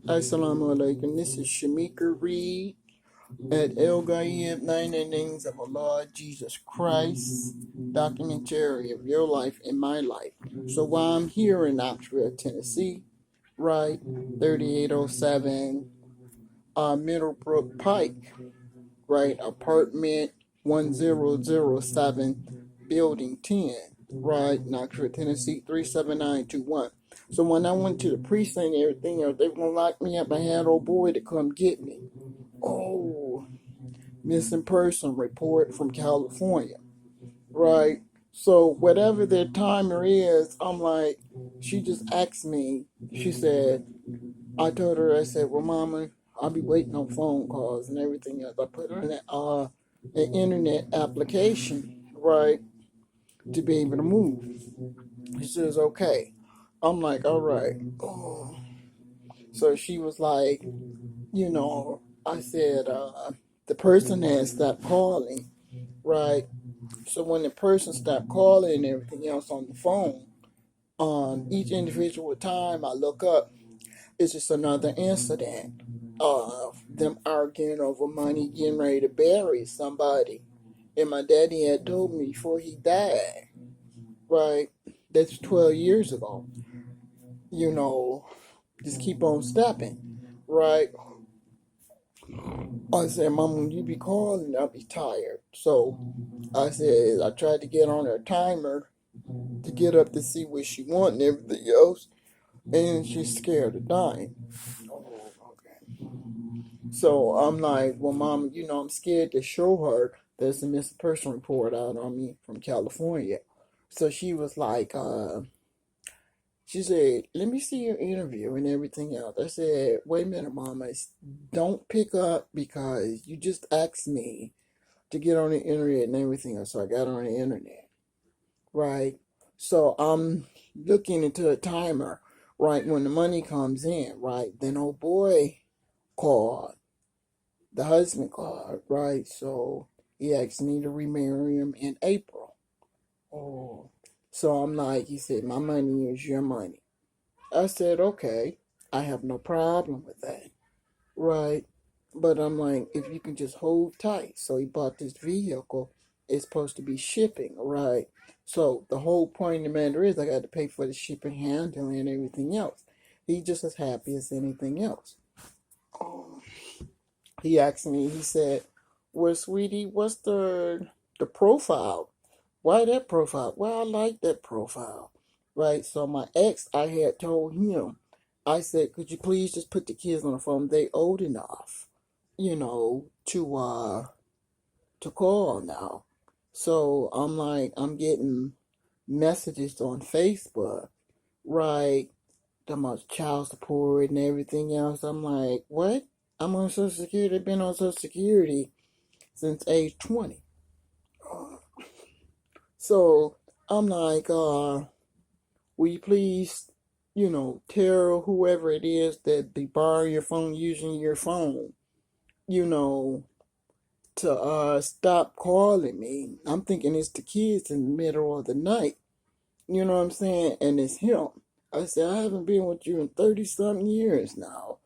Assalamu alaikum. This is Shemeka Reed at El Gaib, 99 Names of Allah, Jesus Christ, documentary of your life and my life. So while I'm here in Knoxville, Tennessee, right, 3807 Middlebrook Pike, right, apartment 1007, building 10, right, Knoxville, Tennessee, 37921. So when I went to the precinct and everything, they were gonna lock me up. I had old boy to come get me. Oh, missing person report from California, right? So whatever their timer is, I'm like, she just asked me. She said, I told her, I said, well, Mama, I'll be waiting on phone calls and everything else. I put her in an internet application, right, to be able to move. She says, okay. I'm like, all right. Oh. So she was like, I said, the person had stopped calling, right? So when the person stopped calling and everything else on the phone, each individual time I look up, it's just another incident of them arguing over money, getting ready to bury somebody. And my daddy had told me before he died, right? That's 12 years ago. Just keep on stepping, right? I said, Mom, when you be calling, I'll be tired. So I said, I tried to get on her timer to get up to see what she want and everything else. And she's scared of dying. Oh, okay. So I'm like, well, Mom, I'm scared to show her there's a missing person report out on me from California. So she was like, she said, let me see your interview and everything else. I said, wait a minute, Mama. Don't pick up because you just asked me to get on the internet and everything else. So I got on the internet, right? So I'm looking into a timer, right? When the money comes in, right? Then old boy called. The husband called, right? So he asked me to remarry him in April. Oh. So I'm like, he said, my money is your money. I said, okay, I have no problem with that, right? But I'm like, if you can just hold tight. So he bought this vehicle. It's supposed to be shipping, right? So the whole point of the matter is I got to pay for the shipping, handling, and everything else. He's just as happy as anything else. Oh. He asked me, he said, well, sweetie, what's the profile? Why that profile? Well, I like that profile, right? So my ex, I had told him, I said, could you please just put the kids on the phone? They old enough, to call now. So I'm like, I'm getting messages on Facebook, right? The most child support and everything else. I'm like, what? I'm on Social Security. I've been on Social Security since age 20. So I'm like, will you please, tell whoever it is that they borrow your phone using your phone, to stop calling me. I'm thinking it's the kids in the middle of the night. You know what I'm saying? And it's him. I said, I haven't been with you in 30-something years now.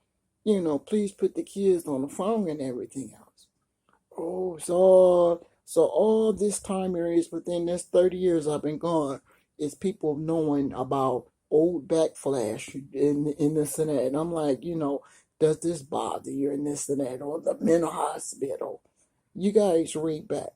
Please put the kids on the phone and everything else. Oh, so all this time here is within this 30 years I've been gone is people knowing about old backflash in this and that. And I'm like, does this bother you and this and that, or the mental hospital? You guys read back.